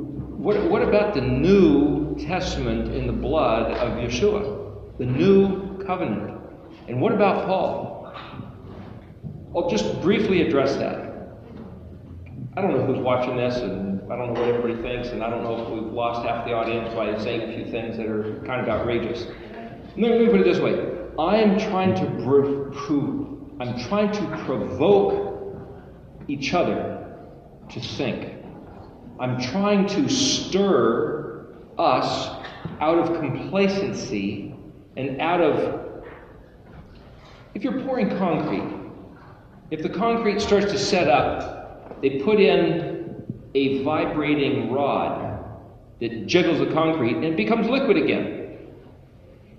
What about the New Testament in the blood of Yeshua? The New Covenant. And what about Paul? I'll just briefly address that. I don't know who's watching this, and I don't know what everybody thinks, and I don't know if we've lost half the audience by saying a few things that are kind of outrageous. Let me put it this way. I'm trying to provoke each other to think. I'm trying to stir us out of complacency and out of, if you're pouring concrete, if the concrete starts to set up, they put in a vibrating rod that jiggles the concrete and it becomes liquid again.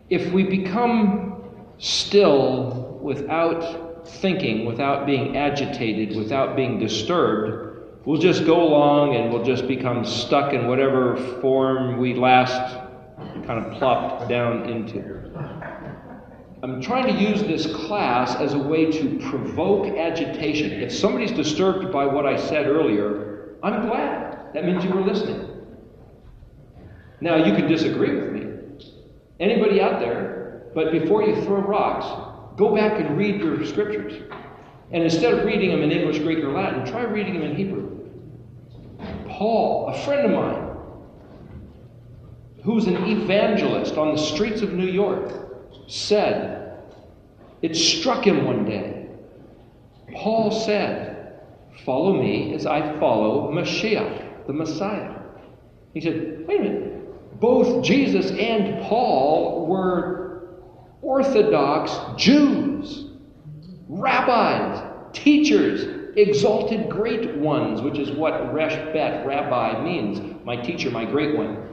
If we become still without thinking, without being agitated, without being disturbed, we'll just go along and we'll just become stuck in whatever form we last kind of plopped down into. I'm trying to use this class as a way to provoke agitation. If somebody's disturbed by what I said earlier, I'm glad. That means you were listening. Now, you can disagree with me. Anybody out there, but before you throw rocks, go back and read your scriptures. And instead of reading them in English, Greek, or Latin, try reading them in Hebrew. Paul, a friend of mine, who's an evangelist on the streets of New York, said, it struck him one day. Paul said, follow me as I follow Mashiach, the Messiah. He said, wait a minute, both Jesus and Paul were Orthodox Jews, rabbis, teachers, exalted great ones, which is what Resh Bet, rabbi, means, my teacher, my great one.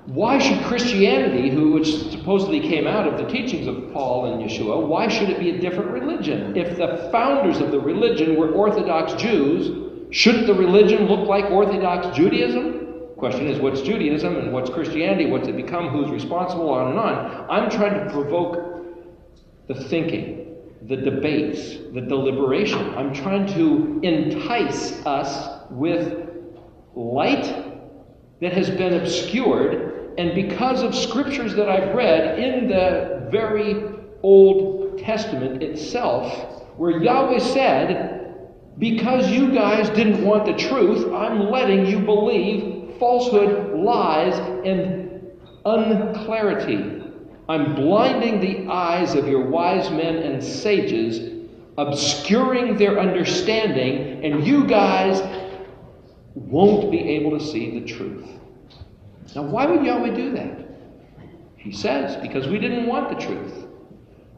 Why should Christianity, which supposedly came out of the teachings of Paul and Yeshua, why should it be a different religion? If the founders of the religion were Orthodox Jews, shouldn't the religion look like Orthodox Judaism? Question is, what's Judaism and what's Christianity? What's it become? Who's responsible? On and on. I'm trying to provoke the thinking, the debates, the deliberation. I'm trying to entice us with light that has been obscured, and because of scriptures that I've read in the very Old Testament itself, where Yahweh said, because you guys didn't want the truth, I'm letting you believe falsehood, lies, and unclarity. I'm blinding the eyes of your wise men and sages, obscuring their understanding, and you guys won't be able to see the truth. Now, why would Yahweh do that? He says, because we didn't want the truth.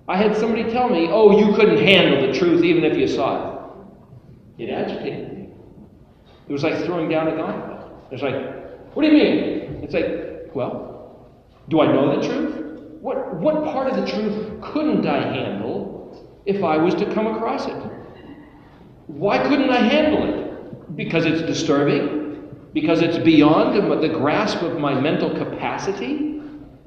I had somebody tell me, oh, you couldn't handle the truth even if you saw it. It agitated me. It was like throwing down a gauntlet. It's like, what do you mean? It's like, well, do I know the truth? What part of the truth couldn't I handle if I was to come across it? Why couldn't I handle it? Because it's disturbing? Because it's beyond the grasp of my mental capacity?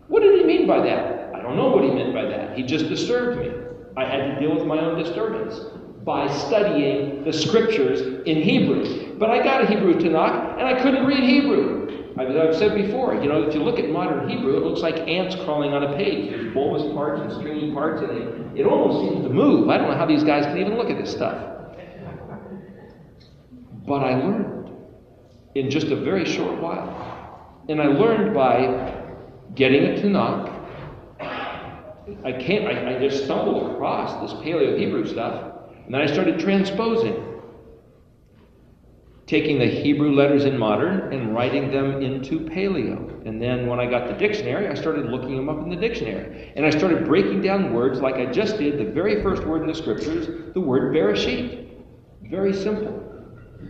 What did he mean by that? I don't know what he meant by that. He just disturbed me. I had to deal with my own disturbance by studying the scriptures in Hebrew. But I got a Hebrew Tanakh, and I couldn't read Hebrew. I've said before, if you look at modern Hebrew, it looks like ants crawling on a page. There's bulbous parts and stringy parts, and it almost seems to move. I don't know how these guys can even look at this stuff. But I learned in just a very short while. And I learned by getting a Tanakh. I just stumbled across this Paleo Hebrew stuff, and then I started transposing. Taking the Hebrew letters in modern and writing them into Paleo. And then when I got the dictionary, I started looking them up in the dictionary. And I started breaking down words like I just did, the very first word in the scriptures, the word Bereshit. Very simple.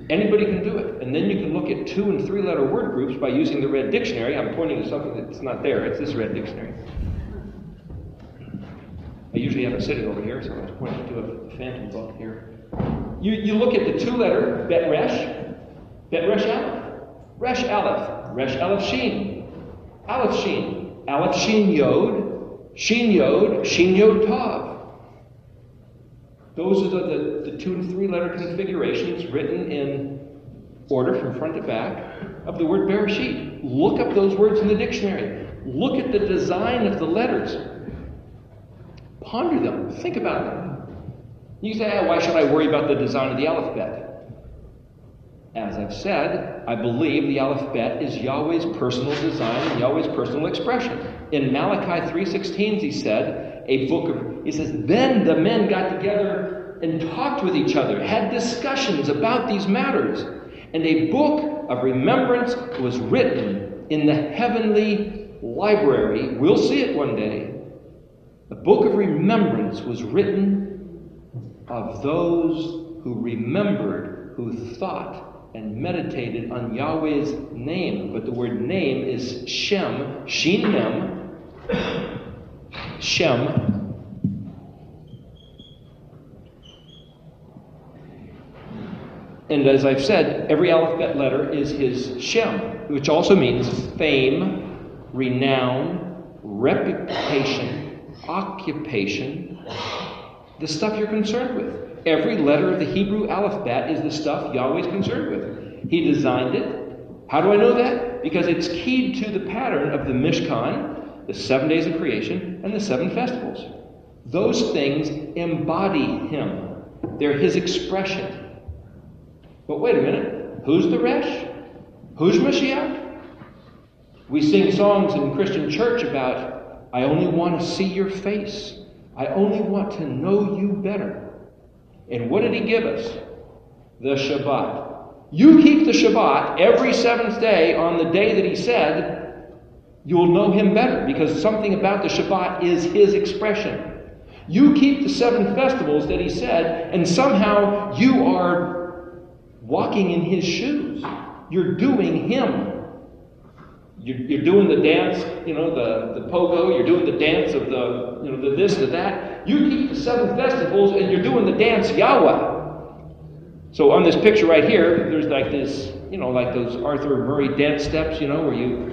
Anybody can do it. And then you can look at 2- and 3-letter word groups by using the red dictionary. I'm pointing to something that's not there. It's this red dictionary. I usually have it sitting over here, so I was pointing to a phantom book here. You look at the 2-letter Bet Resh Aleph, Resh Aleph, Resh Aleph Shin, Aleph Shin, Aleph Shin Yod, Shin Yod, Shin Yod Tav. Those are the 2- and 3-letter configurations written in order from front to back of the word Bereshit. Look up those words in the dictionary. Look at the design of the letters. Ponder them. Think about them. You say, why should I worry about the design of the alphabet? As I've said, I believe the alphabet is Yahweh's personal design and Yahweh's personal expression. In Malachi 3:16, he said, then the men got together and talked with each other, had discussions about these matters, and a book of remembrance was written in the heavenly library. We'll see it one day. The book of remembrance was written of those who remembered, who thought and meditated on Yahweh's name. But the word name is Shem, Shin Mem, Shem. And as I've said, every alphabet letter is his Shem, which also means fame, renown, reputation, occupation, the stuff you're concerned with. Every letter of the Hebrew alphabet is the stuff Yahweh's concerned with. He designed it. How do I know that? Because it's keyed to the pattern of the Mishkan, the 7 days of creation, and the 7 festivals. Those things embody him. They're his expression. But wait a minute. Who's the Resh? Who's Mashiach? We sing songs in Christian church about, I only want to see your face. I only want to know you better. And what did he give us? The Shabbat. You keep the Shabbat every 7th day on the day that he said, you'll know him better, because something about the Shabbat is his expression. You keep the 7 festivals that he said, and somehow you are walking in his shoes. You're doing him. You're doing the dance, the pogo. You're doing the dance of the this, the that. You keep the 7 festivals, and you're doing the dance Yahweh. So on this picture right here, there's like this, like those Arthur Murray dance steps, where you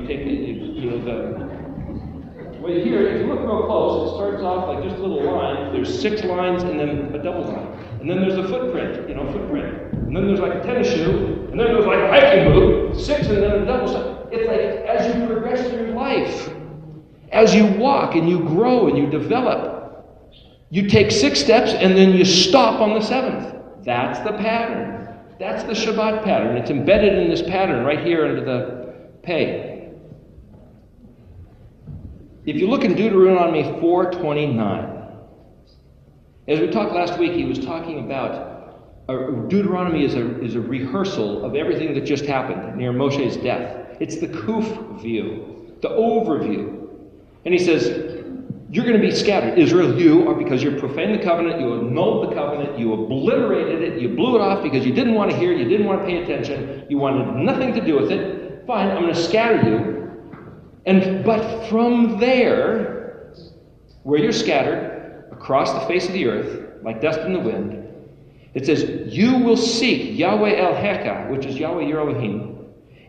take well, here, if you look real close, it starts off like just a little line. There's 6 lines and then a double line. And then there's a footprint. And then there's like a tennis shoe. And then there's like a hiking boot. 6 and then a double line. It's like as you progress through your life, as you walk and you grow and you develop, you take 6 steps and then you stop on the 7th. That's the pattern. That's the Shabbat pattern. It's embedded in this pattern right here under the pay. If you look in Deuteronomy 4:29, as we talked last week, he was talking about Deuteronomy is a rehearsal of everything that just happened near Moshe's death. It's the Kuf view, the overview. And he says, you're going to be scattered. Israel, you are, because you profaned the covenant, you annulled the covenant, you obliterated it, you blew it off because you didn't want to hear, you didn't want to pay attention, you wanted nothing to do with it. Fine, I'm going to scatter you. But from there, where you're scattered across the face of the earth, like dust in the wind, it says, you will seek Yahweh El-Heka, which is Yahweh your Elohim,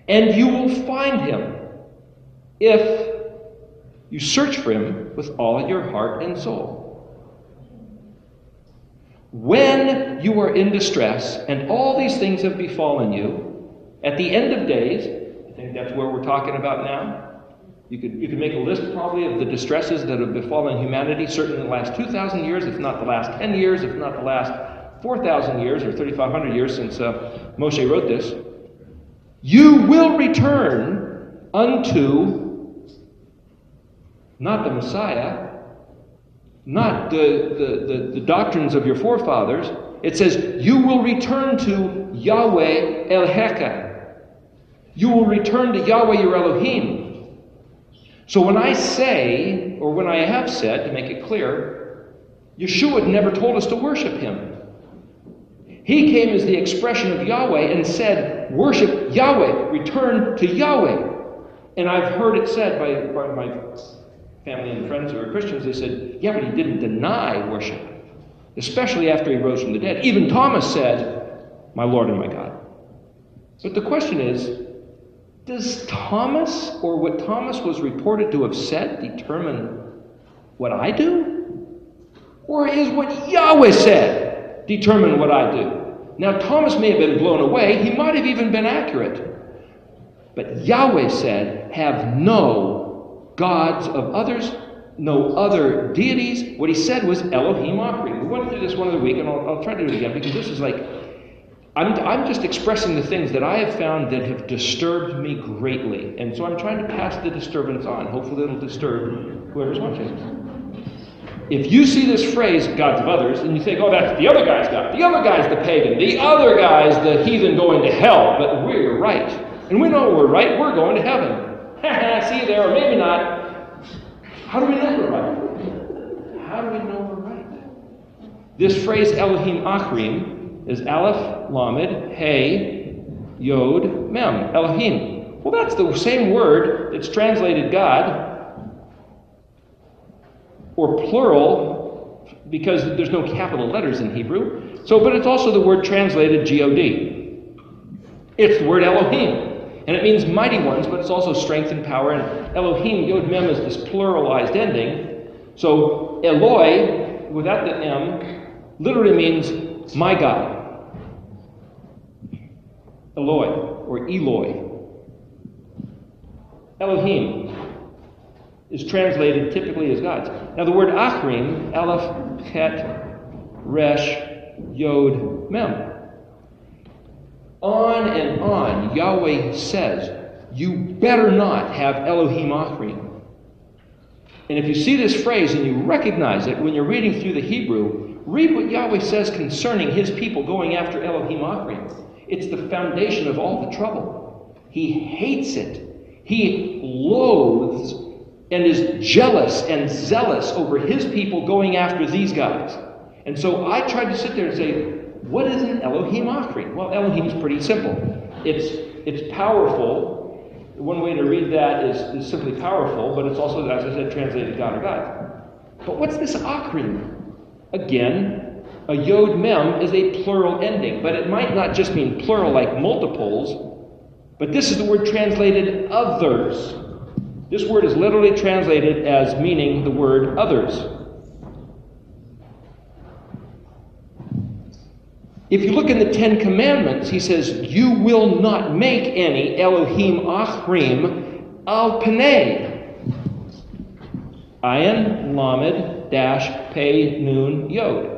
and you will find him if you search for him with all your heart and soul. When you are in distress and all these things have befallen you, at the end of days, I think that's where we're talking about now. You could make a list probably of the distresses that have befallen humanity, certainly in the last 2,000 years, if not the last 10 years, if not the last 4,000 years or 3,500 years since Moshe wrote this. You will return unto not the Messiah, not the doctrines of your forefathers. It says, you will return to Yahweh El-Heka. You will return to Yahweh your Elohim. So when I say, or when I have said, to make it clear, Yeshua never told us to worship him. He came as the expression of Yahweh and said, worship Yahweh, return to Yahweh. And I've heard it said by my family and friends who are Christians, they said, yeah, but he didn't deny worship, especially after he rose from the dead. Even Thomas said, my Lord and my God. But the question is, does Thomas, or what Thomas was reported to have said, determine what I do? Or is what Yahweh said determine what I do? Now, Thomas may have been blown away. He might have even been accurate. But Yahweh said, have no gods of others, no other deities. What he said was Elohim Akrim. We went through this one other week, and I'll try to do it again, because this is like, I'm just expressing the things that I have found that have disturbed me greatly. And so I'm trying to pass the disturbance on. Hopefully it'll disturb whoever's watching. If you see this phrase, gods of others, and you think, oh, that's the other guy's God. The other guy's the pagan. The other guy's the heathen going to hell. But we're right. And we know we're right. We're going to heaven. See you there, or maybe not. How do we know we're right? How do we know we're right? This phrase, Elohim Akrim, is Aleph, Lamed, Hey, Yod, Mem. Elohim. Well, that's the same word that's translated God, or plural, because there's no capital letters in Hebrew. So, but it's also the word translated G-O-D. It's the word Elohim. And it means mighty ones, but it's also strength and power. And Elohim, Yod Mem, is this pluralized ending. So Eloi, without the M, literally means my God. Eloi, or Eloi. Elohim is translated typically as gods. Now the word Achrim, Aleph, Het, Resh, Yod, Mem. On and on, Yahweh says, you better not have Elohim Achrim. And if you see this phrase and you recognize it when you're reading through the Hebrew, read what Yahweh says concerning his people going after Elohim Achrim. It's the foundation of all the trouble. He hates it. He loathes and is jealous and zealous over his people going after these guys. And so I tried to sit there and say, what is an Elohim Achrim? Well, Elohim is pretty simple. It's powerful. One way to read that is simply powerful, but it's also, as I said, translated God or God. But what's this Achrim? Again, a Yod Mem is a plural ending, but it might not just mean plural like multiples, but this is the word translated others. This word is literally translated as meaning the word others. If you look in the Ten Commandments, he says, you will not make any Elohim Achrim al Panei. Ayin, Lamed, Dash, Pei, Nun, Yod.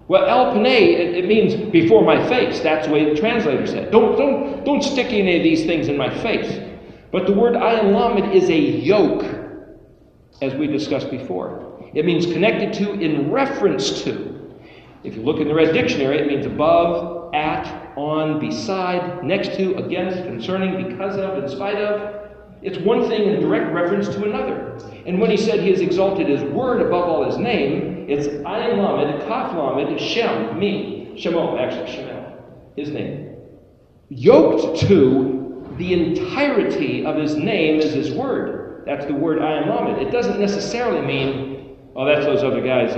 Well, al Panei, it means before my face. That's the way the translator said. Don't stick any of these things in my face. But the word Ayin Lamed is a yoke, as we discussed before. It means connected to, in reference to. If you look in the Red Dictionary, it means above, at, on, beside, next to, against, concerning, because of, in spite of. It's one thing in direct reference to another. And when he said he has exalted his word above all his name, it's Ayin Lamed, Kaf Lamed, Shem, me. Shemo, actually, Shemel, his name. Yoked to the entirety of his name is his word. That's the word Ayin Lamed. It doesn't necessarily mean, oh, that's those other guys.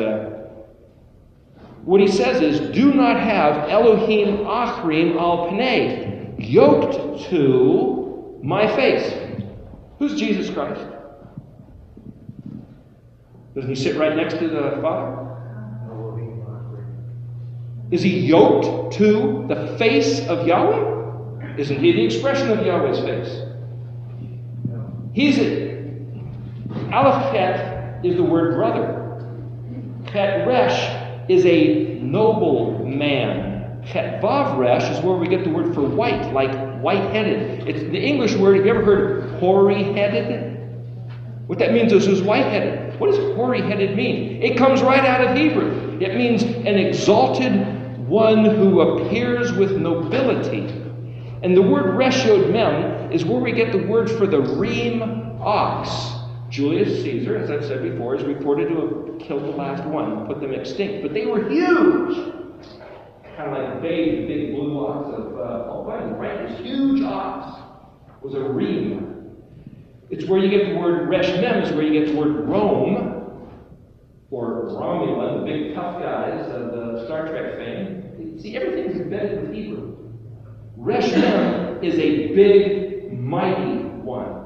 What he says is, do not have Elohim Achrim al Panei, yoked to my face. Who's Jesus Christ? Doesn't he sit right next to the Father? Is he yoked to the face of Yahweh? Isn't he the expression of Yahweh's face? He's Aleph Het is the word brother. Het Resh is a noble man. Het Vav Resh is where we get the word for white, like white-headed. It's the English word. Have you ever heard hoary-headed? What that means is white-headed. What does hoary-headed mean? It comes right out of Hebrew. It means an exalted one who appears with nobility. And the word Resh Yod Mem is where we get the word for the reem ox. Julius Caesar, as I've said before, is reported to have killed the last one, put them extinct. But they were huge. Kind of like big blue ox of fighting, right? This huge ox was a reem. It's where you get the word Resh Mem, is where you get the word Rome, or Romulan, the big tough guys of the Star Trek fame. See, everything's embedded in Hebrew. Resh Mem is a big, mighty one.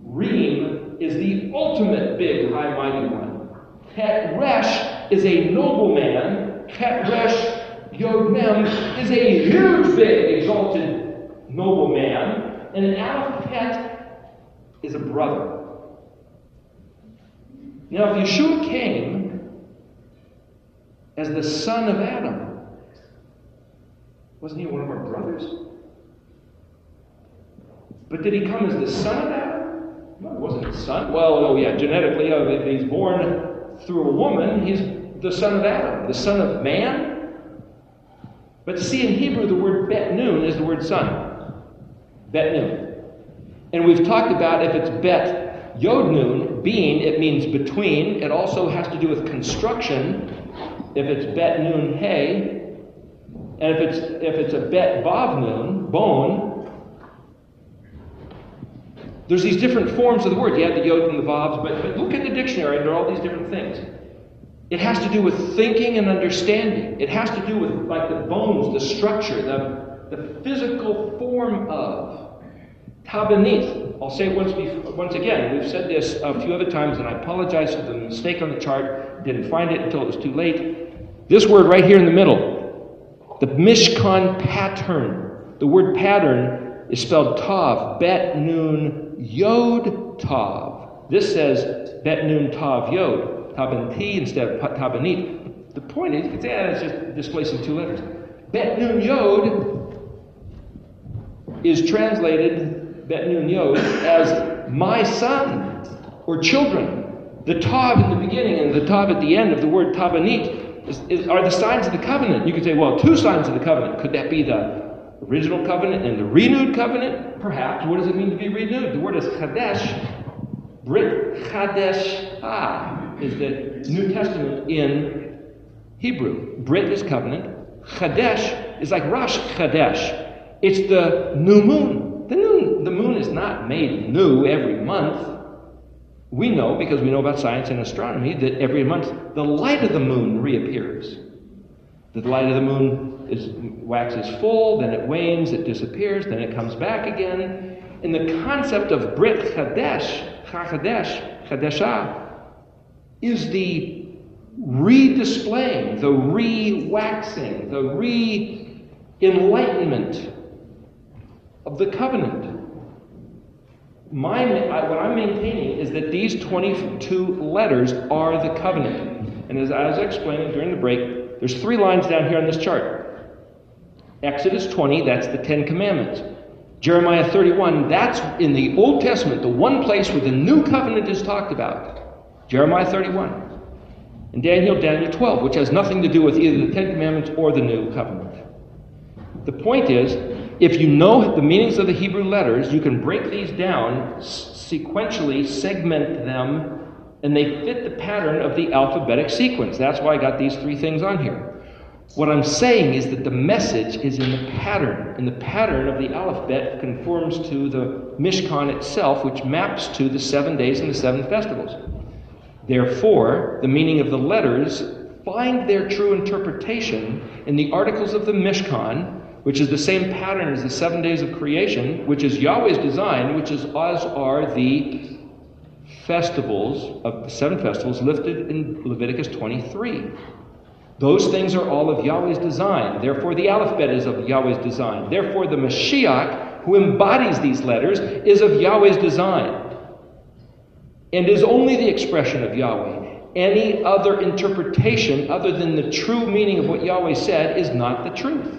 Reem is the ultimate big, high, mighty one. Het Resh is a noble man Chet, Resh, Yod, Mem is a huge, big, exalted, noble man, and an Aleph, Het is a brother. Now, if Yeshua came as the son of Adam, wasn't he one of our brothers? But did he come as the son of Adam? No, he wasn't his son. Well, oh yeah, genetically, if he's born through a woman, he's the son of Adam, the son of man. But see, in Hebrew, the word bet nun is the word son. Bet nun. And we've talked about if it's bet yod nun, being, it means between. It also has to do with construction. If it's bet nun hey, and if it's a bet vav nun, bone, there's these different forms of the word. You have the yod and the vavs, but look at the dictionary, and there are all these different things. It has to do with thinking and understanding. It has to do with like the bones, the structure, the physical form of. Tabanith. I'll say it once again. We've said this a few other times, and I apologize for the mistake on the chart. Didn't find it until it was too late. This word right here in the middle, the Mishkan pattern. The word pattern is spelled Tav, Bet Nun Yod Tav. This says Bet Nun Tav Yod, Tabanti instead of Tabanit. The point is, you could say it's just displacing two letters. Bet Nun Yod is translated, Bet Nun Yod, as my son or children. The Tav in the beginning and the Tav at the end of the word Tabanit are the signs of the covenant. You could say, well, two signs of the covenant. Could that be the original covenant and the renewed covenant? Perhaps. What does it mean to be renewed? The word is Chadesh. Brit Chadesh is the New Testament in Hebrew. Brit is covenant. Chadesh is like Rosh Chadesh. It's the new moon. The moon is not made new every month. We know, because we know about science and astronomy, that every month the light of the moon reappears. The light of the moon waxes full, then it wanes, it disappears, then it comes back again. And the concept of Brit Chadesh, Chadeshah, is the re-displaying, the re-waxing, the re-enlightenment of the covenant. What I'm maintaining is that these 22 letters are the covenant. And as I was explaining during the break, there's 3 lines down here on this chart. Exodus 20, that's the 10 Commandments. Jeremiah 31, that's in the Old Testament, the one place where the new covenant is talked about. Jeremiah 31. And Daniel 12, which has nothing to do with either the 10 Commandments or the new covenant. The point is, if you know the meanings of the Hebrew letters, you can break these down, sequentially segment them, and they fit the pattern of the alphabetic sequence. That's why I got these 3 things on here. What I'm saying is that the message is in the pattern. And the pattern of the alphabet conforms to the Mishkan itself, which maps to the 7 days and the 7 festivals. Therefore, the meaning of the letters find their true interpretation in the articles of the Mishkan, which is the same pattern as the 7 days of creation, which is Yahweh's design, which is as are the festivals of the 7 festivals listed in Leviticus 23. Those things are all of Yahweh's design. Therefore, the alphabet is of Yahweh's design. Therefore, the Mashiach, who embodies these letters, is of Yahweh's design and is only the expression of Yahweh. Any other interpretation other than the true meaning of what Yahweh said is not the truth.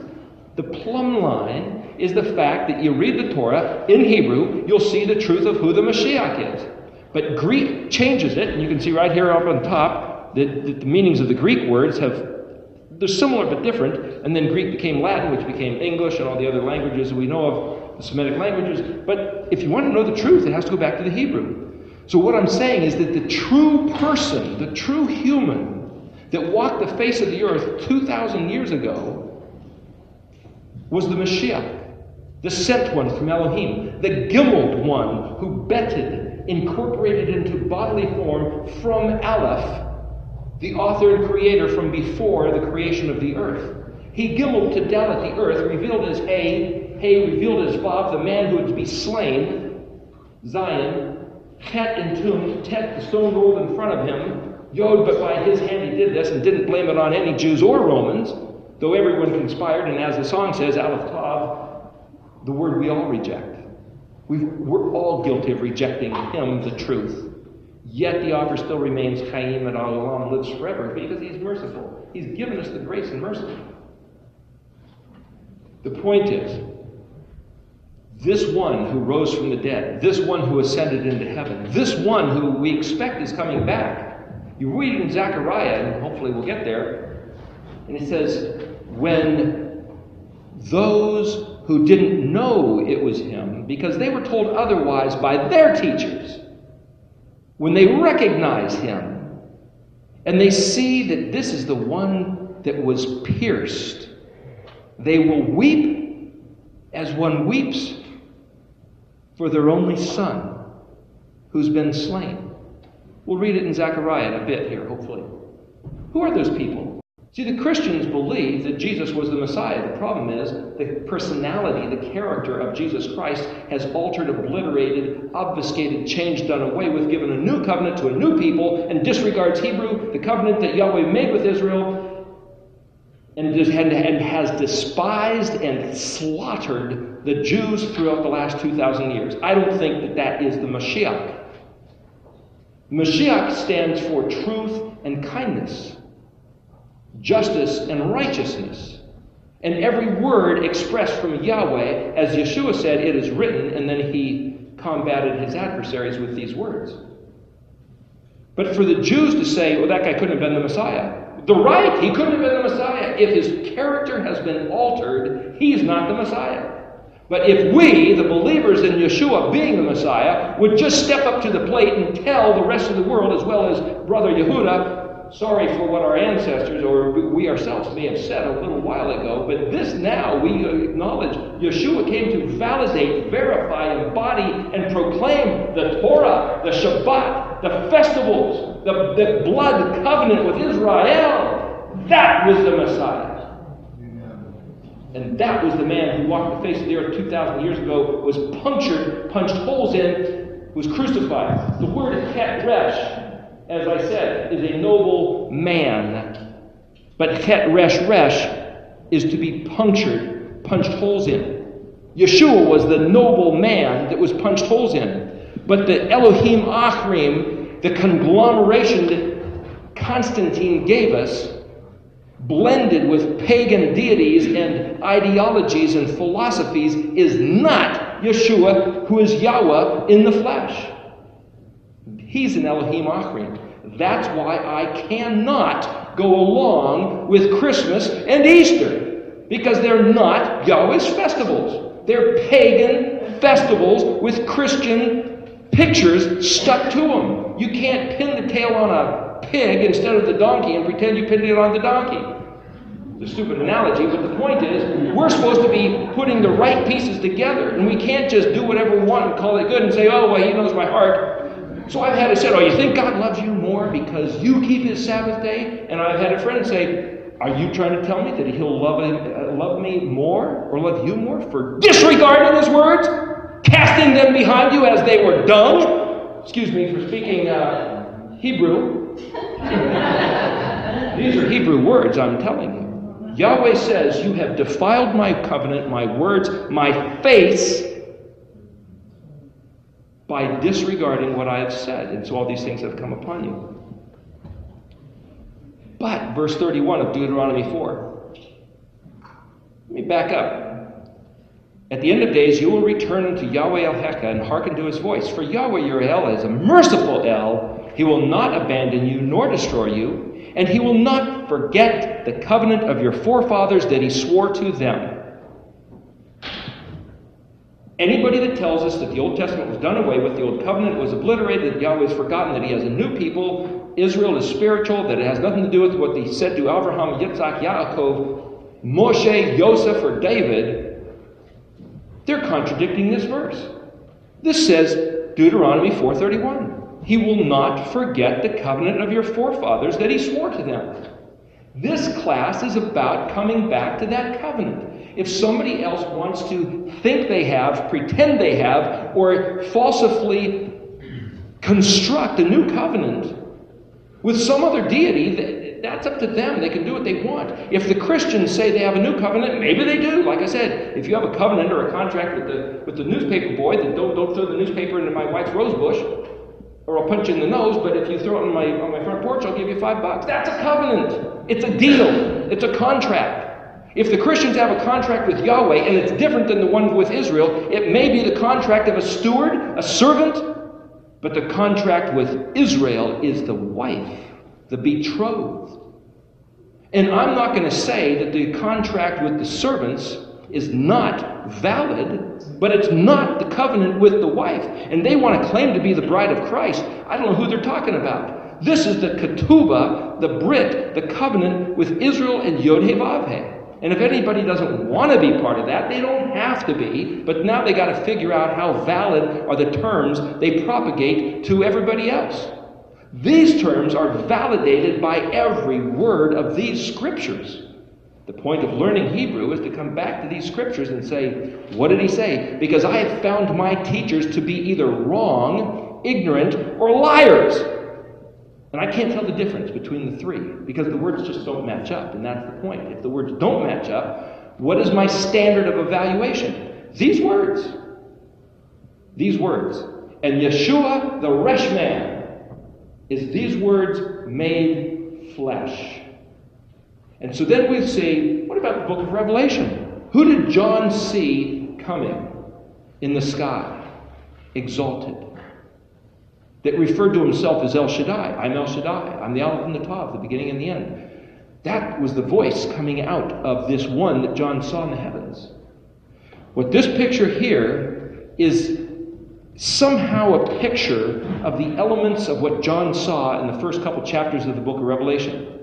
The plumb line is the fact that you read the Torah in Hebrew, you'll see the truth of who the Mashiach is. But Greek changes it, and you can see right here up on top that the meanings of the Greek words they're similar but different, and then Greek became Latin, which became English and all the other languages we know of, the Semitic languages. But if you want to know the truth, it has to go back to the Hebrew. So what I'm saying is that the true person, the true human that walked the face of the earth 2,000 years ago was the Mashiach, the sent one from Elohim, the gimmeled one who betted, incorporated into bodily form from Aleph, the author and creator from before the creation of the earth. He gimmeled to Dalet, the earth, revealed as Hay revealed as Vav, the man who would be slain, Zion, Het entombed, Tet, the stone rolled in front of him, Yod, but by his hand he did this, and didn't blame it on any Jews or Romans, though everyone conspired, and as the song says, Aleph Tav, the word we all reject. We're all guilty of rejecting him, the truth. Yet the offer still remains Chaim and Olam, lives forever, because he's merciful. He's given us the grace and mercy. The point is, this one who rose from the dead, this one who ascended into heaven, this one who we expect is coming back. You read in Zechariah, and hopefully we'll get there, and it says, when those who didn't know it was him, because they were told otherwise by their teachers, when they recognize him, and they see that this is the one that was pierced, they will weep as one weeps for their only son who's been slain. We'll read it in Zechariah in a bit here, hopefully. Who are those people? See, the Christians believe that Jesus was the Messiah. The problem is the personality, the character of Jesus Christ has altered, obliterated, obfuscated, changed, done away with, given a new covenant to a new people, and disregards Hebrew, the covenant that Yahweh made with Israel, and has despised and slaughtered the Jews throughout the last 2,000 years. I don't think that that is the Mashiach. Mashiach stands for truth and kindness, justice and righteousness. And every word expressed from Yahweh, as Yeshua said, it is written, and then he combated his adversaries with these words. But for the Jews to say, well, that guy couldn't have been the Messiah. The right, he couldn't have been the Messiah. If his character has been altered, he's not the Messiah. But if we, the believers in Yeshua being the Messiah, would just step up to the plate and tell the rest of the world, as well as Brother Yehuda, sorry for what our ancestors or we ourselves may have said a little while ago, but this now we acknowledge Yeshua came to validate, verify, embody, and proclaim the Torah, the Shabbat, the festivals, the blood covenant with Israel. That was the Messiah. And that was the man who walked the face of the earth 2,000 years ago, was punctured, punched holes in, was crucified. The word Het Resh, as I said, is a noble man. But Het Resh is to be punctured, punched holes in. Yeshua was the noble man that was punched holes in. But the Elohim Achrim, the conglomeration that Constantine gave us, blended with pagan deities and ideologies and philosophies, is not Yeshua, who is Yahweh in the flesh. He's an Elohim Achrim. That's why I cannot go along with Christmas and Easter, because they're not Yahweh's festivals. They're pagan festivals with Christian pictures stuck to them. You can't pin the tail on a pig instead of the donkey and pretend you pinned it on the donkey. It's a stupid analogy, but the point is, we're supposed to be putting the right pieces together, and we can't just do whatever we want and call it good and say, oh, well, he knows my heart. So I've had it said, oh, you think God loves you more because you keep his Sabbath day? And I've had a friend say, are you trying to tell me that he'll love me more or love you more for disregarding his words, casting them behind you as they were dung? Excuse me for speaking Hebrew. These are Hebrew words, I'm telling you. Yahweh says, you have defiled my covenant, my words, my face, by disregarding what I have said. And so all these things have come upon you. But, verse 31 of Deuteronomy 4. Let me back up. At the end of days, you will return unto Yahweh El-Heka and hearken to his voice. For Yahweh your El is a merciful El. He will not abandon you nor destroy you. And he will not forget the covenant of your forefathers that he swore to them. Anybody that tells us that the Old Testament was done away with, the Old Covenant was obliterated, that Yahweh has forgotten that he has a new people, Israel is spiritual, that it has nothing to do with what he said to Abraham, Yitzhak, Yaakov, Moshe, Yosef, or David, they're contradicting this verse. This says, Deuteronomy 4:31. He will not forget the covenant of your forefathers that he swore to them. This class is about coming back to that covenant. If somebody else wants to think they have, pretend they have, or falsely construct a new covenant, with some other deity, that's up to them. They can do what they want. If the Christians say they have a new covenant, maybe they do. Like I said, if you have a covenant or a contract with the newspaper boy, then don't throw the newspaper into my wife's rose bush, or I'll punch you in the nose, but if you throw it on my front porch, I'll give you $5. That's a covenant. It's a deal. It's a contract. If the Christians have a contract with Yahweh, and it's different than the one with Israel, it may be the contract of a steward, a servant, but the contract with Israel is the wife, the betrothed. And I'm not going to say that the contract with the servants is not valid, but it's not the covenant with the wife. And they want to claim to be the bride of Christ. I don't know who they're talking about. This is the ketubah, the brit, the covenant with Israel and Yod-Heh-Vav-Heh. And if anybody doesn't want to be part of that, they don't have to be. But now they got to figure out how valid are the terms they propagate to everybody else. These terms are validated by every word of these scriptures. The point of learning Hebrew is to come back to these scriptures and say, what did he say? Because I have found my teachers to be either wrong, ignorant, or liars. And I can't tell the difference between the three because the words just don't match up, and that's the point. If the words don't match up, what is my standard of evaluation? These words. These words. And Yeshua, the Resh man, is these words made flesh. And so then we see, what about the book of Revelation? Who did John see coming in the sky, exalted? That referred to himself as El Shaddai. I'm El Shaddai. I'm the Aleph and the Tav, the beginning and the end. That was the voice coming out of this one that John saw in the heavens. What this picture here is somehow a picture of the elements of what John saw in the first couple chapters of the book of Revelation.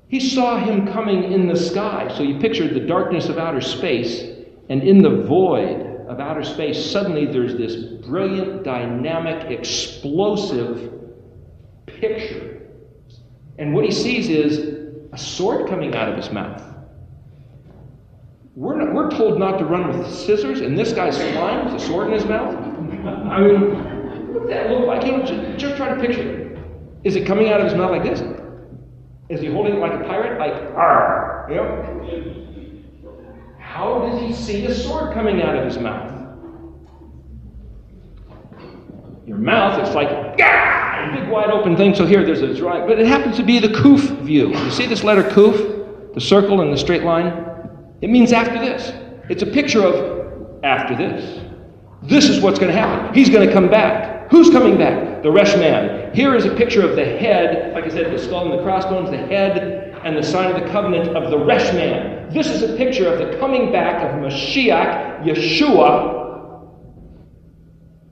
He saw him coming in the sky. So you pictured the darkness of outer space, and in the void of outer space, suddenly there's this brilliant, dynamic, explosive picture. And what he sees is a sword coming out of his mouth. We're told not to run with scissors, and this guy's flying with a sword in his mouth? I mean, what does that look like? Just try to picture it. Is it coming out of his mouth like this? Is he holding it like a pirate? Like, arr! You know? How does he see a sword coming out of his mouth? Your mouth, it's like, a big wide open thing. So here, there's a drawing. But it happens to be the Kuf view. You see this letter Kuf? The circle and the straight line? It means after this. It's a picture of after this. This is what's going to happen. He's going to come back. Who's coming back? The Resh man. Here is a picture of the head. Like I said, the skull and the crossbones, the head, and the sign of the covenant of the Resh man. This is a picture of the coming back of Mashiach, Yeshua,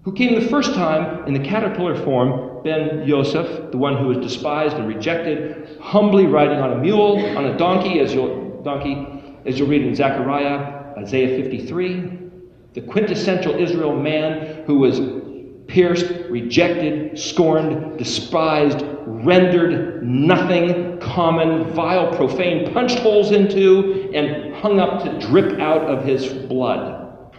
who came the first time in the caterpillar form, Ben Yosef, the one who was despised and rejected, humbly riding on a mule, on a donkey, as you'll read in Zechariah, Isaiah 53. The quintessential Israel man who was pierced, rejected, scorned, despised, rendered nothing, common, vile, profane, punched holes into, and hung up to drip out of his blood.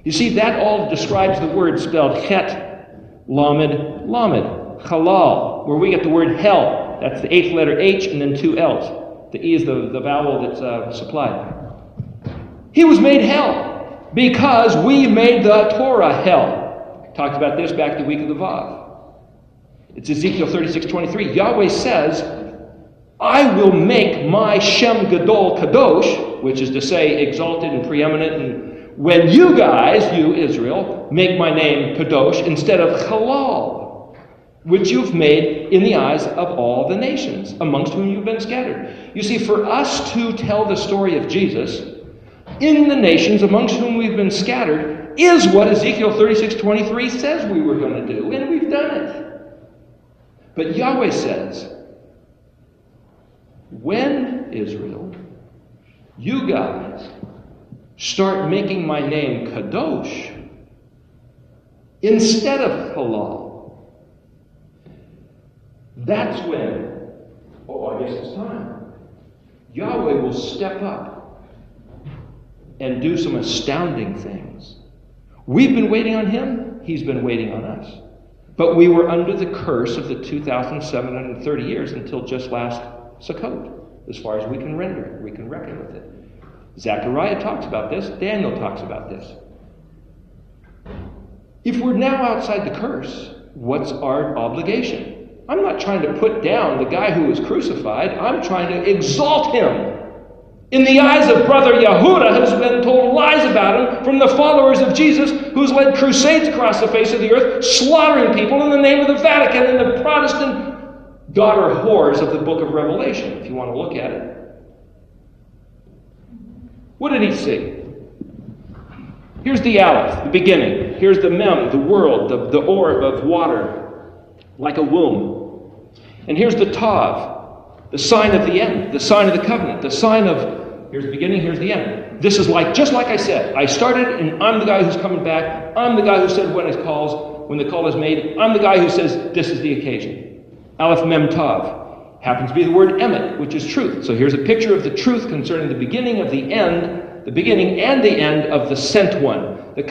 You see, that all describes the word spelled chet, lamed, lamed, halal, where we get the word hell. That's the 8th letter H and then 2 L's. The E is the vowel that's supplied. He was made hell because we made the Torah hell. Talked about this back the week of the Vav. It's Ezekiel 36:23. Yahweh says, I will make my Shem Gadol Kadosh, which is to say exalted and preeminent, and when you guys, you Israel, make my name Kadosh instead of Halal, which you've made in the eyes of all the nations, amongst whom you've been scattered. You see, for us to tell the story of Jesus in the nations amongst whom we've been scattered is what Ezekiel 36:23 says we were going to do, and we've done it. But Yahweh says, when, Israel, you guys start making my name Kadosh instead of Halal, that's when, I guess it's time, Yahweh will step up and do some astounding things. We've been waiting on him. He's been waiting on us. But we were under the curse of the 2,730 years until just last Sukkot, as far as we can render, we can reckon with it. Zechariah talks about this. Daniel talks about this. If we're now outside the curse, what's our obligation? I'm not trying to put down the guy who was crucified. I'm trying to exalt him. In the eyes of Brother Yehuda, who's been told lies about him from the followers of Jesus, who's led crusades across the face of the earth, slaughtering people in the name of the Vatican and the Protestant daughter whores of the book of Revelation, if you want to look at it. What did he see? Here's the Aleph, the beginning. Here's the Mem, the world, the orb of water, like a womb. And here's the Tav, the sign of the end, the sign of the covenant, the sign of, here's the beginning, here's the end. This is like, just like I said, I started and I'm the guy who's coming back. I'm the guy who said when the call is made. I'm the guy who says this is the occasion. Aleph Mem Tav. Happens to be the word emet, which is truth. So here's a picture of the truth concerning the beginning of the end, the beginning and the end of the sent one. If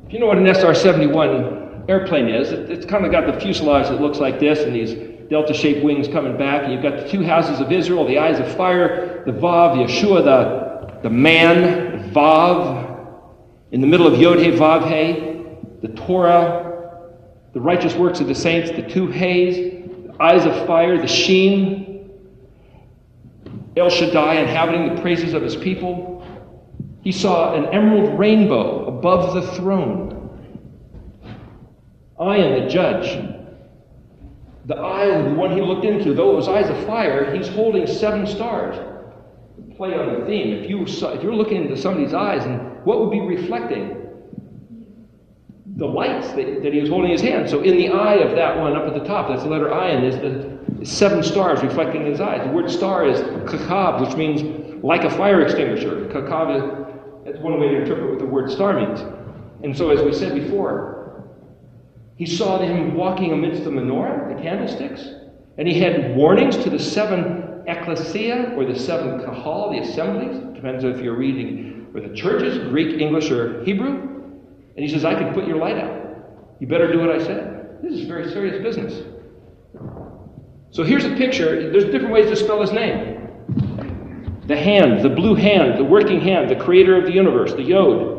you know what an SR-71 airplane is, it's kind of got the fuselage that looks like this and these delta-shaped wings coming back, and you've got the two houses of Israel, the eyes of fire, the Vav, Yeshua, the man, the Vav, in the middle of Yod-He, Vav-He, the Torah, the righteous works of the saints, the two He's, eyes of fire, the Sheen, El Shaddai inhabiting the praises of his people. He saw an emerald rainbow above the throne. Ayin, the judge. The eye of the one he looked into, though it was eyes of fire, he's holding 7 stars. Play on the theme. If you're looking into somebody's eyes, and what would be reflecting? The lights that he was holding in his hand. So in the eye of that one up at the top, that's the letter Ayin, is the 7 stars reflecting in his eyes. The word star is kakav, which means like a fire extinguisher. Kakav, that's one way to interpret what the word star means. And so as we said before, he saw him walking amidst the menorah, the candlesticks, and he had warnings to the 7 ecclesia, or the 7 kahal, the assemblies. Depends if you're reading for the churches, Greek, English, or Hebrew. And he says, I can put your light out. You better do what I said. This is very serious business. So here's a picture. There's different ways to spell his name. The hand, the blue hand, the working hand, the creator of the universe, the Yod.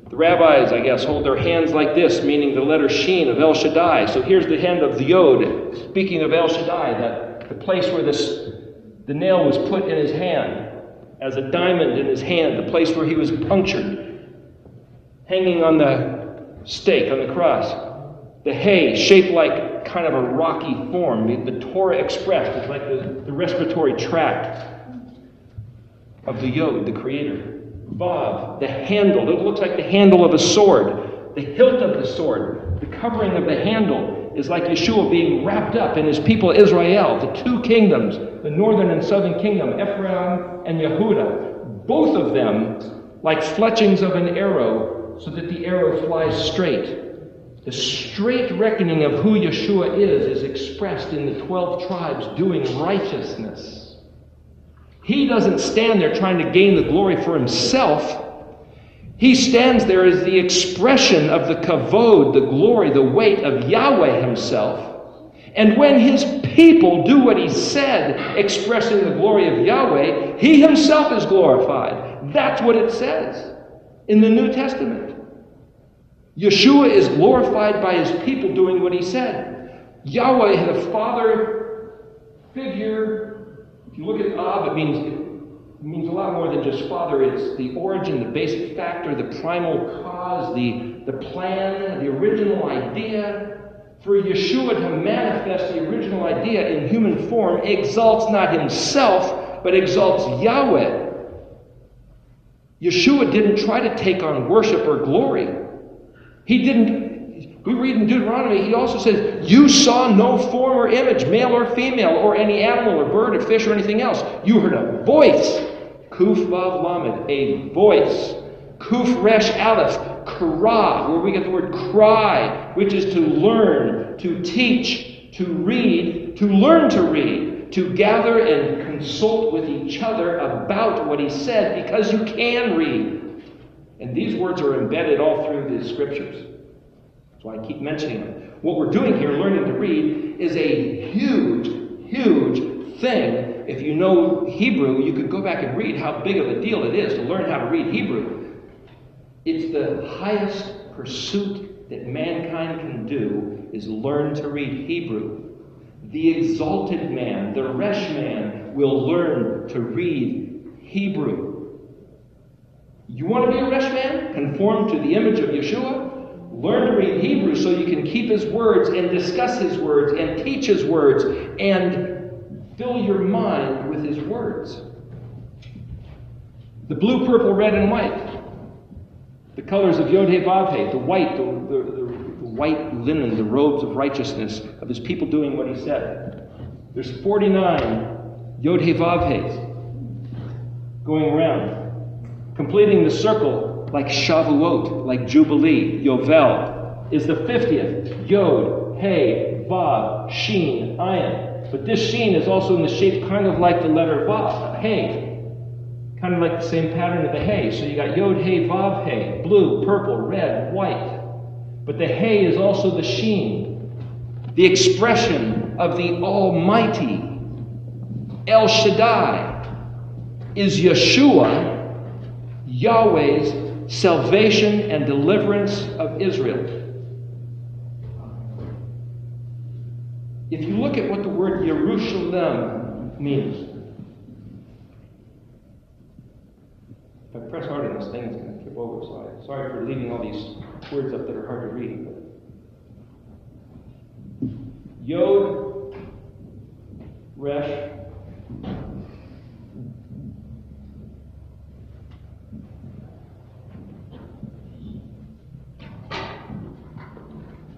The rabbis, I guess, hold their hands like this, meaning the letter Sheen of El Shaddai. So here's the hand of the Yod. Speaking of El Shaddai, the place where the nail was put in his hand, as a diamond in his hand, the place where he was punctured. Hanging on the stake, on the cross. The hay, shaped like kind of a rocky form. The Torah expressed. It's like the respiratory tract of the Yod, the creator. Vav, the handle. It looks like the handle of a sword. The hilt of the sword. The covering of the handle is like Yeshua being wrapped up in his people Israel. The 2 kingdoms, the northern and southern kingdom, Ephraim and Yehuda. Both of them like fletchings of an arrow, so that the arrow flies straight. The straight reckoning of who Yeshua is expressed in the 12 tribes doing righteousness. He doesn't stand there trying to gain the glory for himself. He stands there as the expression of the kavod, the glory, the weight of Yahweh himself. And when his people do what he said, expressing the glory of Yahweh, he himself is glorified. That's what it says in the New Testament. Yeshua is glorified by his people doing what he said. Yahweh, the Father figure, if you look at Ab, it means a lot more than just Father. It's the origin, the basic factor, the primal cause, the plan, the original idea. For Yeshua to manifest the original idea in human form exalts not himself, but exalts Yahweh. Yeshua didn't try to take on worship or glory. He didn't, we read in Deuteronomy, he also says, you saw no form or image, male or female, or any animal or bird or fish or anything else. You heard a voice. Kuf Vav Lamed, a voice. Kuf Resh Aleph, Kara, where we get the word cry, which is to learn, to teach, to read, to learn to read, to gather and consult with each other about what he said, because you can read. And these words are embedded all through the scriptures. That's why I keep mentioning them. What we're doing here, learning to read, is a huge, huge thing. If you know Hebrew, you could go back and read how big of a deal it is to learn how to read Hebrew. It's the highest pursuit that mankind can do, is learn to read Hebrew. The exalted man, the Resh man, will learn to read Hebrew. You want to be a Resh man? Conform to the image of Yeshua? Learn to read Hebrew so you can keep his words and discuss his words and teach his words and fill your mind with his words. The blue, purple, red, and white. The colors of Yod He Vav He, the white, the white linen, the robes of righteousness of his people doing what he said. There's 49 Yod He Vav He's going around, completing the circle like Shavuot, like Jubilee. Yovel is the 50th. Yod, He, Vav, Shin, Ayin. But this Shin is also in the shape kind of like the letter Vav, He. Kind of like the same pattern of the He. So you got Yod, He, Vav, He, blue, purple, red, white. But the He is also the Shin, the expression of the Almighty. El Shaddai is Yeshua, Yahweh's salvation and deliverance of Israel. If you look at what the word Yerushalayim means, if I press hard on this thing, it's going to tip over. So I'm sorry for leaving all these words up that are hard to read. But Yod, Resh,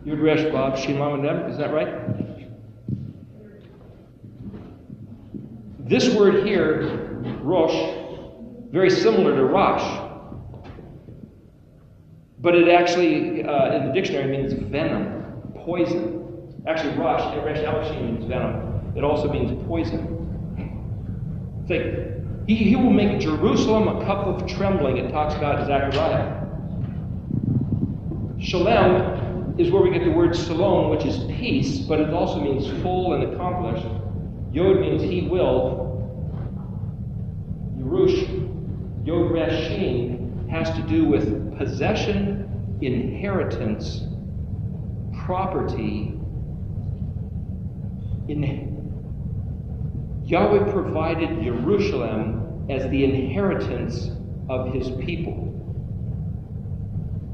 Yod, Resh, Vav, Shin, Lamed, Mem. Is that right? This word here, Rosh, very similar to Rosh, but it actually, in the dictionary, means venom, poison. Actually, Resh Alashim means venom. It also means poison. It's like, he will make Jerusalem a cup of trembling, it talks about in Zechariah. Shalem is where we get the word shalom, which is peace, but it also means full and accomplished. Yod means he will. Yerush, Yod Resh Shin, has to do with possession, inheritance, property. Yahweh provided Jerusalem as the inheritance of his people.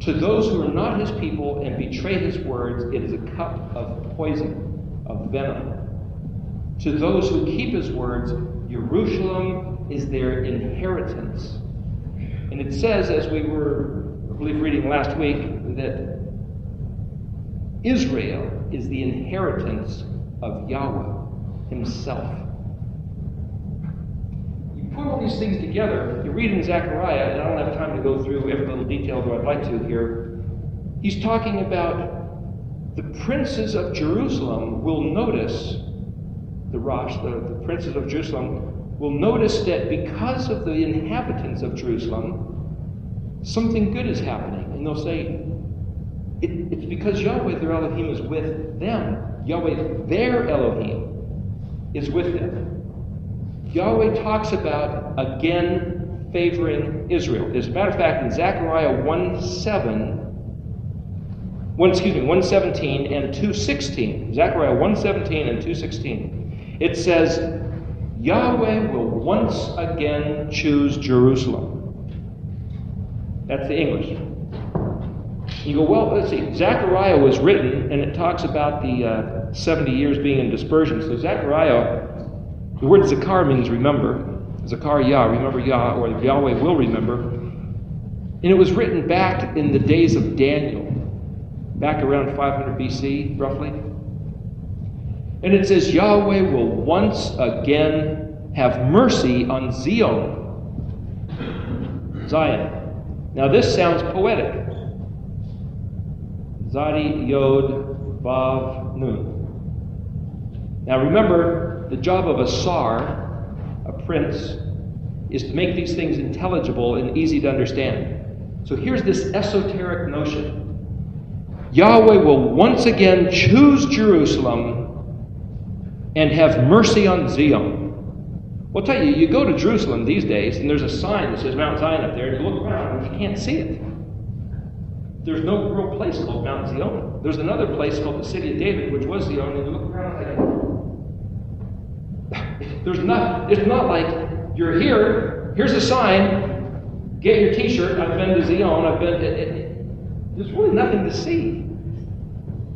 To those who are not his people and betray his words, it is a cup of poison, of venom. To those who keep his words, Jerusalem is their inheritance. And it says, as we were, I believe, reading last week, that Israel is the inheritance of Yahweh himself. You put all these things together, you read in Zechariah, and I don't have time to go through every little detail, though I'd like to here. He's talking about the princes of Jerusalem will notice, the Rosh, the princes of Jerusalem, will notice that because of the inhabitants of Jerusalem, something good is happening. And they'll say, it's because Yahweh, their Elohim, is with them. Yahweh, their Elohim, is with them. Yahweh talks about, again, favoring Israel. As a matter of fact, in Zechariah 1:17 and 2:16, Zechariah 1:17 and 2:16, it says, Yahweh will once again choose Jerusalem. That's the English. You go, well, let's see. Zechariah was written, and it talks about the 70 years being in dispersion. So Zechariah, the word Zakar means remember. Zakar Yah, remember Yah, or Yahweh will remember. And it was written back in the days of Daniel, back around 500 BC, roughly. And it says, Yahweh will once again have mercy on Zion. Now this sounds poetic. Zadi, Yod, Vav, Nun. Now remember, the job of a sar, a prince, is to make these things intelligible and easy to understand. So here's this esoteric notion. Yahweh will once again choose Jerusalem and have mercy on Zion. Well, I'll tell you, you go to Jerusalem these days, and there's a sign that says Mount Zion up there, and you look around, and you can't see it. There's no real place called Mount Zion. There's another place called the City of David, which was Zion, and you look around like, it's not like you're here, here's a sign, get your t-shirt, I've been to Zion, there's really nothing to see.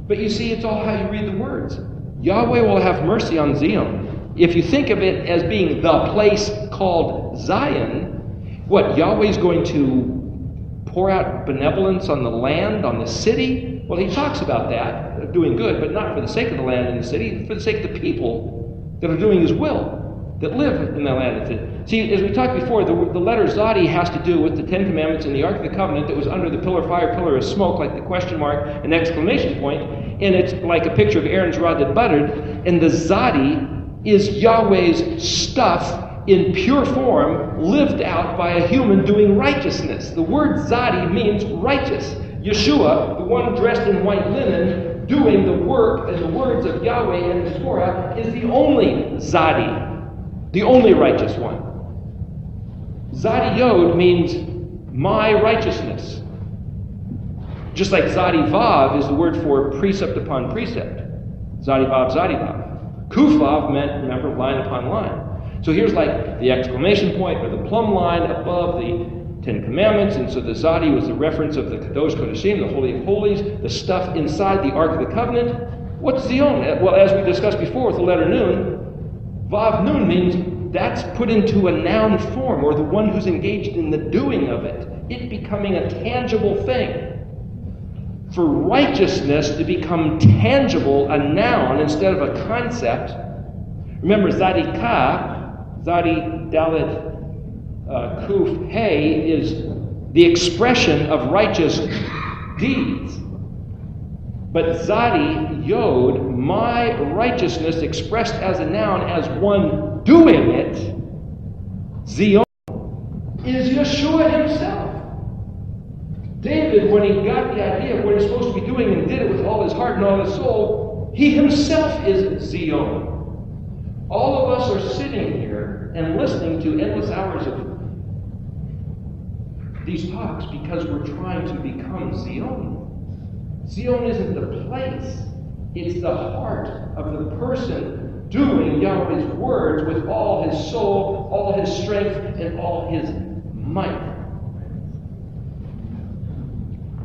But you see, it's all how you read the words. Yahweh will have mercy on Zion. If you think of it as being the place called Zion, what, Yahweh's going to pour out benevolence on the land, on the city? Well, he talks about that, doing good, but not for the sake of the land and the city, for the sake of the people that are doing his will, that live in the land. See, as we talked before, the letter Zadi has to do with the Ten Commandments and the Ark of the Covenant that was under the pillar of fire, pillar of smoke, like the question mark and exclamation point, and it's like a picture of Aaron's rod that buttered, and the Zadi is Yahweh's stuff in pure form, lived out by a human doing righteousness. The word Zadi means righteous. Yeshua, the one dressed in white linen, doing the work and the words of Yahweh and the Torah, is the only Zadi, the only righteous one. Zadi Yod means my righteousness. Just like Zadi Vav is the word for precept upon precept. Zadi Vav, Zadi Vav. Kufav meant, remember, line upon line. So here's like the exclamation point or the plumb line above the Ten Commandments, and so the Zadi was the reference of the Kadosh Kodashim, the Holy of Holies, the stuff inside the Ark of the Covenant. What's Zion? Well, as we discussed before with the letter Nun, Vav Nun means that's put into a noun form, or the one who's engaged in the doing of it, it becoming a tangible thing. For righteousness to become tangible, a noun instead of a concept. Remember, Zadika, Zadi Dalet Kuf Hey, is the expression of righteous deeds. But Zadi Yod, my righteousness expressed as a noun, as one doing it, Zion, is Yeshua himself. David, when he got the idea of what he's supposed to be doing and did it with all his heart and all his soul, he himself is Zion. All of us are sitting here and listening to endless hours of these talks because we're trying to become Zion. Zion isn't the place. It's the heart of the person doing Yahweh's words with all his soul, all his strength, and all his might.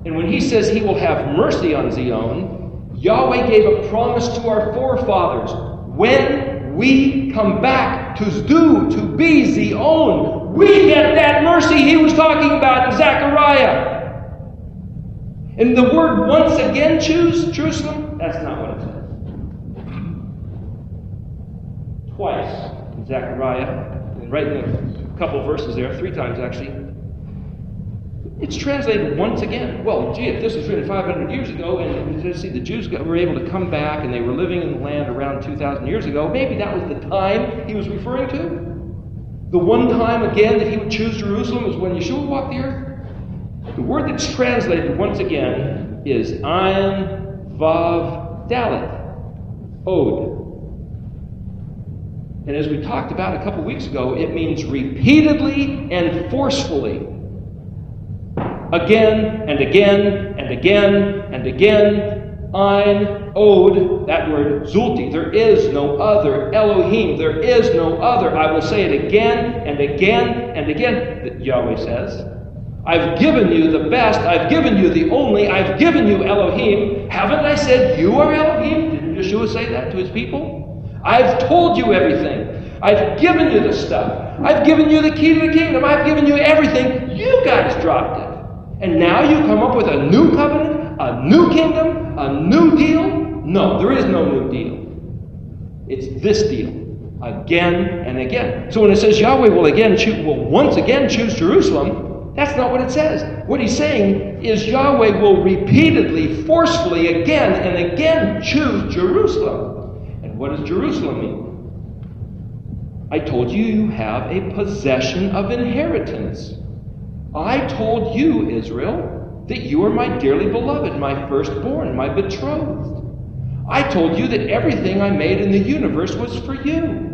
And when he says he will have mercy on Zion, Yahweh gave a promise to our forefathers. When we come back to be Zion, we get that mercy he was talking about in Zechariah. And the word once again choose Jerusalem, that's not what it says. Twice in Zechariah, and right in a couple of verses there, 3 times actually, it's translated once again. Well, gee, if this was written 500 years ago, and you see the Jews were able to come back and they were living in the land around 2,000 years ago, maybe that was the time he was referring to. The one time again that he would choose Jerusalem was when Yeshua walked the earth. The word that's translated once again is Ayin Vav Dalet, Od. And as we talked about a couple weeks ago, it means repeatedly and forcefully. Again and again and again and again. Ein, Od, that word, Zulti. There is no other. Elohim, there is no other. I will say it again and again and again, that Yahweh says. I've given you the best. I've given you the only. I've given you Elohim. Haven't I said you are Elohim? Didn't Yeshua say that to his people? I've told you everything. I've given you the stuff. I've given you the key to the kingdom. I've given you everything. You guys dropped it. And now you come up with a new covenant, a new kingdom, a new deal? No, there is no new deal. It's this deal, again and again. So when it says Yahweh will once again choose Jerusalem, that's not what it says. What he's saying is Yahweh will repeatedly, forcefully, again and again choose Jerusalem. And what does Jerusalem mean? I told you you have a possession of inheritance. I told you, Israel, that you are my dearly beloved, my firstborn, my betrothed. I told you that everything I made in the universe was for you.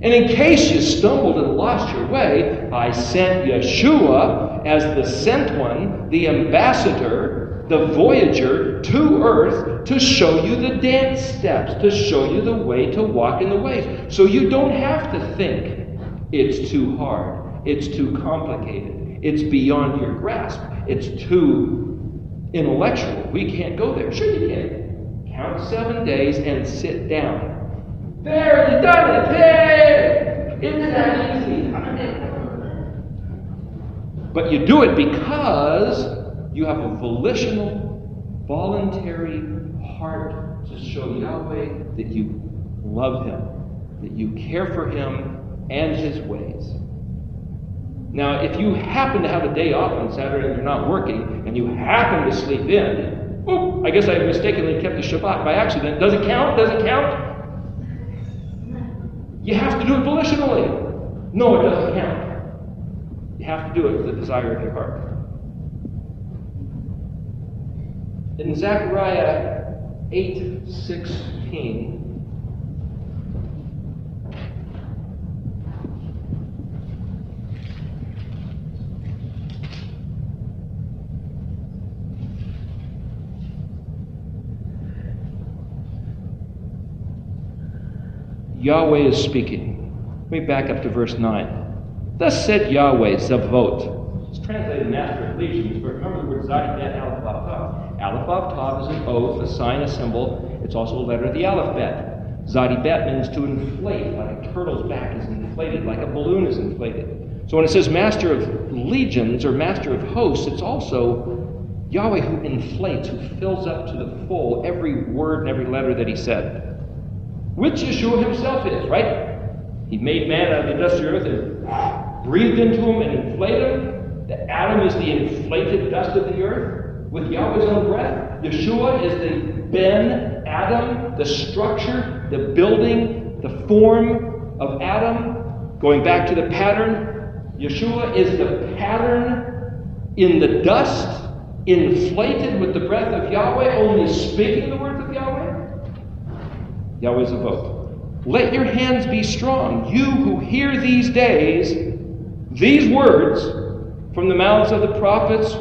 And in case you stumbled and lost your way, I sent Yeshua as the sent one, the ambassador, the voyager to earth to show you the dance steps, to show you the way to walk in the ways. So you don't have to think it's too hard, it's too complicated, it's beyond your grasp, it's too intellectual. We can't go there. Sure you can. Count 7 days and sit down. There, you done it! Hey! Isn't that easy? But you do it because you have a volitional, voluntary heart to show Yahweh that you love Him, that you care for Him and His ways. Now, if you happen to have a day off on Saturday and you're not working, and you happen to sleep in, oh, I guess I mistakenly kept the Shabbat by accident. Does it count? Does it count? You have to do it volitionally. No, it doesn't count. You have to do it with the desire of your heart. In Zechariah 8:16, Yahweh is speaking. Let me back up to verse 9. Thus said Yahweh, Zavot. It's translated Master of Legions, but remember the word Zadi, Bet, Aleph, Vav, Tav. Aleph, Vav, Tav is an oath, a sign, a symbol. It's also a letter of the alphabet. Zadi, Bet means to inflate, like a turtle's back is inflated, like a balloon is inflated. So when it says Master of Legions or Master of Hosts, it's also Yahweh who inflates, who fills up to the full every word and every letter that He said. Which Yeshua Himself is, right? He made man out of the dust of the earth and breathed into him and inflated him. The Adam is the inflated dust of the earth with Yahweh's own breath. Yeshua is the Ben Adam, the structure, the building, the form of Adam. Going back to the pattern, Yeshua is the pattern in the dust, inflated with the breath of Yahweh, only speaking the words of Yahweh. Yahweh's a vote. Let your hands be strong, you who hear these days, these words from the mouths of the prophets.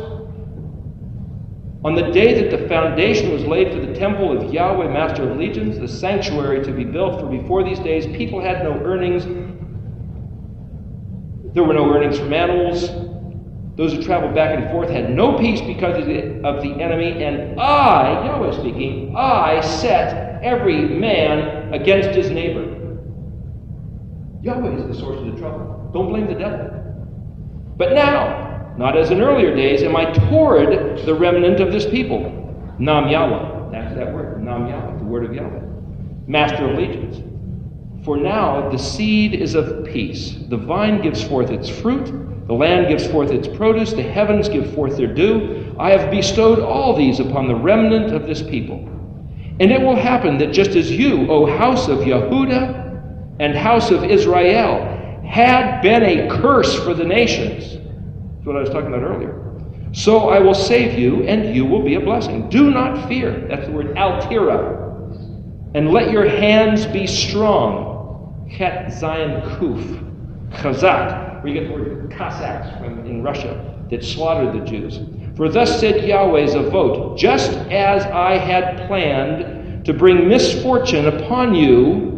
On the day that the foundation was laid for the temple of Yahweh, Master of Legions, the sanctuary to be built, for before these days people had no earnings. There were no earnings from animals. Those who traveled back and forth had no peace because of the enemy. And I, Yahweh speaking, I set every man against his neighbor. Yahweh is the source of the trouble. Don't blame the devil. But now, not as in earlier days, am I toward the remnant of this people. Nam Yahweh. That's that word. Nam Yahweh, the word of Yahweh. Master of Legions. For now the seed is of peace. The vine gives forth its fruit. The land gives forth its produce. The heavens give forth their dew. I have bestowed all these upon the remnant of this people. And it will happen that just as you, O house of Yehudah and house of Israel, had been a curse for the nations. That's what I was talking about earlier. So I will save you, and you will be a blessing. Do not fear. That's the word altira. And let your hands be strong. Chet Zion Kuf. Chazak. Where you get the word Cossacks from in Russia that slaughtered the Jews. For thus said Yahweh Zavot, just as I had planned to bring misfortune upon you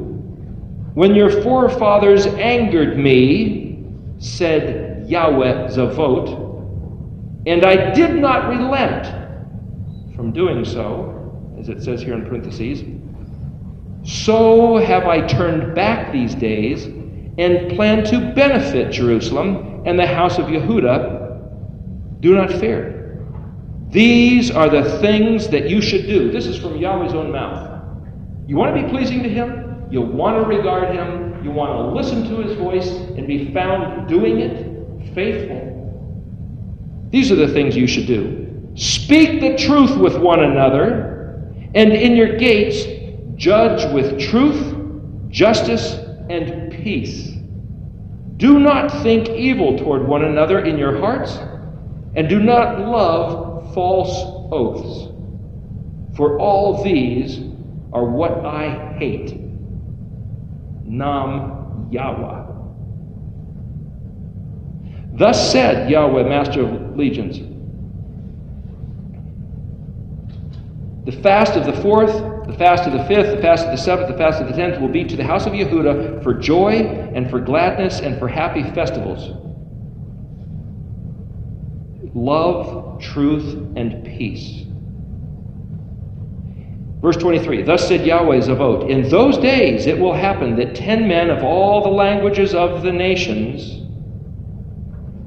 when your forefathers angered me, said Yahweh Zavot, and I did not relent from doing so, as it says here in parentheses, so have I turned back these days and plan to benefit Jerusalem and the house of Yehudah. Do not fear. These are the things that you should do. This is from Yahweh's own mouth. You want to be pleasing to Him? You want to regard Him? You want to listen to His voice and be found doing it? Faithful. These are the things you should do. Speak the truth with one another, and in your gates judge with truth, justice, and peace. Do not think evil toward one another in your hearts, and do not love false oaths. For all these are what I hate. Nam Yahweh. Thus said Yahweh, Master of Legions, the fast of the 4th, the fast of the 5th, the fast of the 7th, the fast of the 10th will be to the house of Yehudah for joy and for gladness and for happy festivals. Love, truth, and peace. Verse 23, thus said Yahweh Zavot, in those days it will happen that 10 men of all the languages of the nations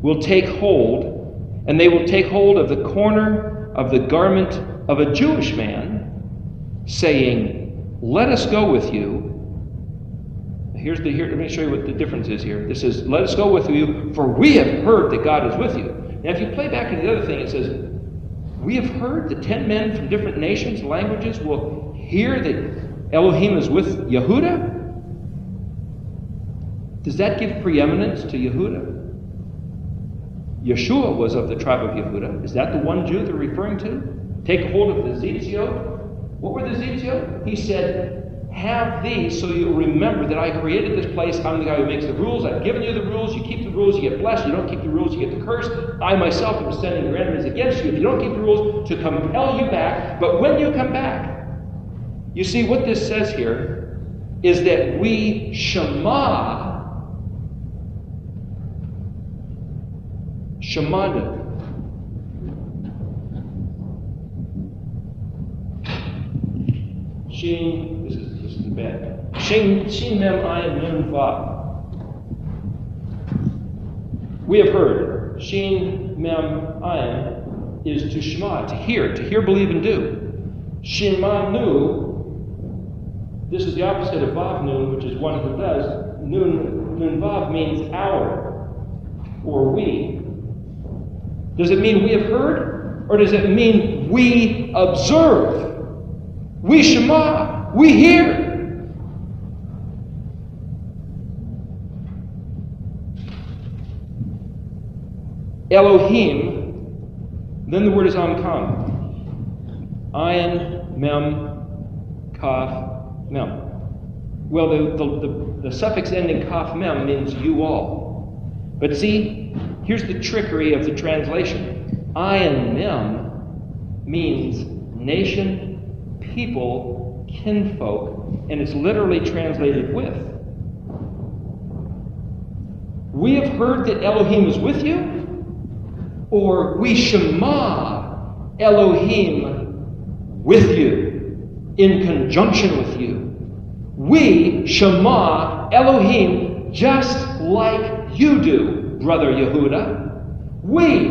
will take hold, and they will take hold of the corner of the garment of a Jewish man, saying, let us go with you. Here, let me show you what the difference is here. This is, let us go with you, for we have heard that God is with you. Now, if you play back into the other thing, it says, we have heard that 10 men from different nations, languages, will hear that Elohim is with Yehudah. Does that give preeminence to Yehudah? Yeshua was of the tribe of Yehudah. Is that the one Jew they're referring to? Take hold of the Zitziot. What were the Zitziot? He said, have these so you'll remember that I created this place. I'm the guy who makes the rules. I've given you the rules. You keep the rules, you get blessed. You don't keep the rules, you get the curse. I myself am sending your enemies against you if you don't keep the rules to compel you back. But when you come back, you see what this says here is that we Shemanu. Shin, this is bad. Shin Mem Ayin Nun Vav. We have heard. Shin Mem Ayin is to Shema, to hear, believe, and do. Shin Ma Nu, this is the opposite of Vav Nun, which is one who does. Nun Vav means our, or we. Does it mean we have heard? Or does it mean we observe? We Shema, we hear. Elohim, then the word is Amkam. Ayin, Mem, Kaf, Mem. Well, the suffix ending Kaf, Mem means you all. But see, here's the trickery of the translation. Ayin, Mem means nation, people, kinfolk, and it's literally translated with. We have heard that Elohim is with you, or we Shema Elohim with you, in conjunction with you. We Shema Elohim just like you do, brother Yehudah. We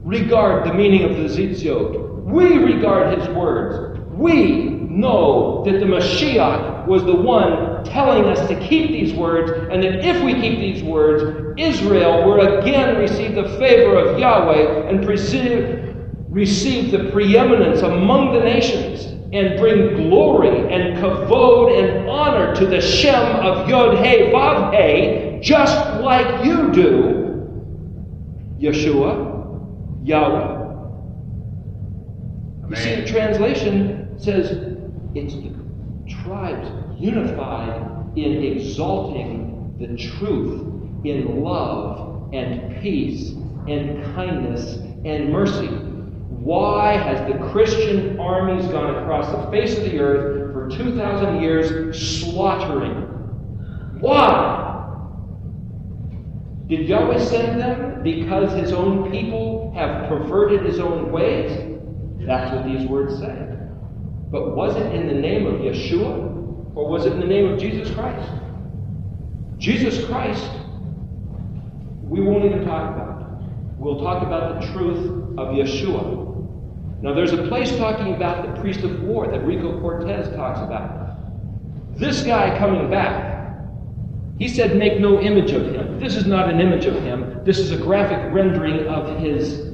regard the meaning of the Zitziot. We regard his words. We know that the Mashiach was the one telling us to keep these words, and that if we keep these words, Israel will again receive the favor of Yahweh and receive the preeminence among the nations and bring glory and kavod and honor to the Shem of Yod He Vav He, just like you do, Yeshua, Yahweh. You see, the translation says it's the tribes unified in exalting the truth in love and peace and kindness and mercy. Why has the Christian armies gone across the face of the earth for 2,000 years slaughtering? Why? Did Yahweh send them because his own people have perverted his own ways? That's what these words say. But was it in the name of Yeshua, or was it in the name of Jesus Christ? Jesus Christ, we won't even talk about. We'll talk about the truth of Yeshua. Now there's a place talking about the priest of war that Rico Cortez talks about. This guy coming back, he said make no image of him. This is not an image of him. This is a graphic rendering of his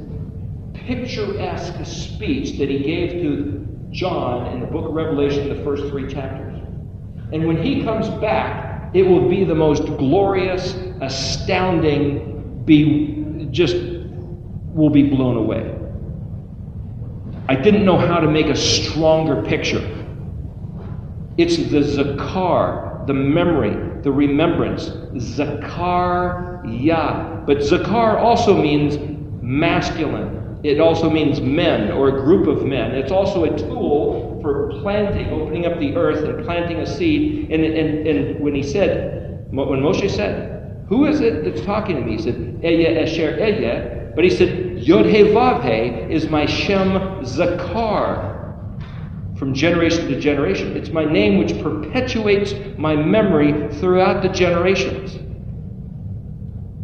picturesque speech that he gave to John in the book of Revelation, the first 3 chapters. And when he comes back, it will be the most glorious, astounding, will be blown away. I didn't know how to make a stronger picture. It's the zakar, the memory, the remembrance. Zakar Yah. But zakar also means masculine. It also means men or a group of men. It's also a tool for planting, opening up the earth and planting a seed. And when Moshe said, who is it that's talking to me? He said, Ehyeh Esher Ehyeh. But he said, Yod-He Vav-He is my Shem Zakar. From generation to generation. It's my name which perpetuates my memory throughout the generations.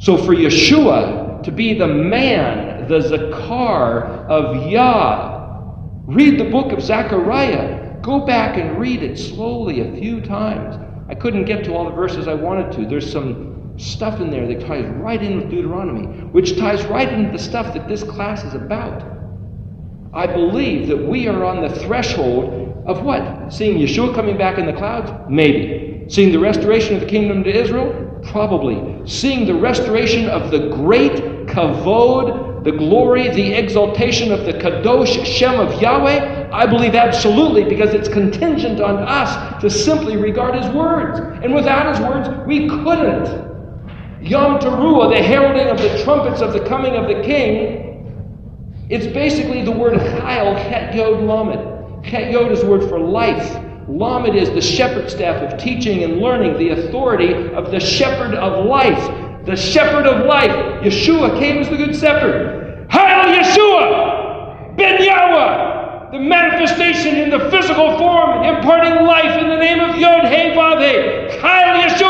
So for Yeshua to be the man, the Zakar of Yah, read the book of Zechariah. Go back and read it slowly a few times. I couldn't get to all the verses I wanted to. There's some stuff in there that ties right in with Deuteronomy, which ties right into the stuff that this class is about. I believe that we are on the threshold of what? Seeing Yeshua coming back in the clouds? Maybe. Seeing the restoration of the kingdom to Israel? Probably. Seeing the restoration of the great kavod, the glory, the exaltation of the kadosh Shem of Yahweh? I believe absolutely, because it's contingent on us to simply regard His words. And without His words, we couldn't. Yom Teruah, the heralding of the trumpets of the coming of the King, it's basically the word chayil, chet yod lamed. Chet yod is the word for life. Lamed is the shepherd staff of teaching and learning, the authority of the shepherd of life. The shepherd of life. Yeshua came as the good shepherd. Hail Yeshua! Ben Yahweh! The manifestation in the physical form, imparting life in the name of Yod-He Vav-He. Hail Yeshua!